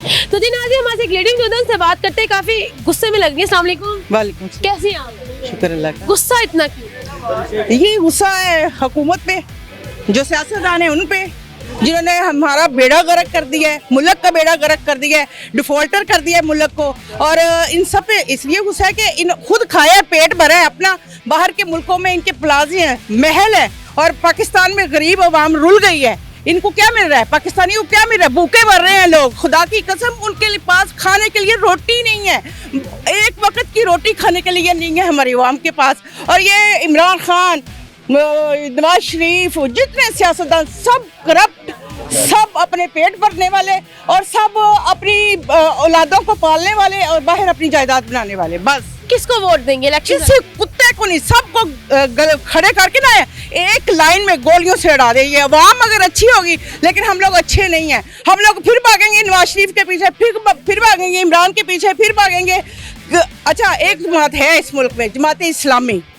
तो जी नाज़िम, हमारे एक लेडी जो से बात करते हैं, काफी गुस्से में लग रही है। अस्सलाम वालेकुम। वालेकुम सलाम। कैसी हैं आप? शुक्र अल्लाह का। गुस्सा इतना क्यों? ये गुस्सा है हुकूमत पे, जो सियासतदान है उन पे, जिन्होंने हमारा बेड़ा गर्क कर दिया है, मुल्क का बेड़ा गर्क कर दिया है, डिफॉल्टर कर दिया है मुल्क को। और इन सब पे इसलिए गुस्सा है कि इन खुद खाया पेट भरा है अपना, बाहर के मुल्कों में इनके प्लाजे हैं, महल है, और पाकिस्तान में गरीब अवाम रुल गई है। इनको क्या मिल रहा है? पाकिस्तानियों को क्या मिल रहा है? भूखे मर रहे हैं लोग, खुदा की कसम। उनके पास खाने के लिए रोटी नहीं है, एक वक्त की रोटी खाने के लिए नहीं है हमारी अवाम के पास। और ये इमरान खान, नवाज शरीफ, जितने सियासतदान सब करप्ट, सब अपने पेट भरने वाले, और सब अपनी औलादों को पालने वाले, और बाहर अपनी जायदाद बनाने वाले। बस किसको वोट देंगे इलेक्शन? किसी कुत्ते को नहीं, सबको खड़े करके ना एक लाइन में गोलियों से उड़ा दे। ये अवाम अगर अच्छी होगी, लेकिन हम लोग अच्छे नहीं हैं। हम लोग फिर भागेंगे नवाज शरीफ के पीछे, फिर भागेंगे इमरान के पीछे, फिर भागेंगे। अच्छा, एक जमात है इस मुल्क में, जमात इस्लामी।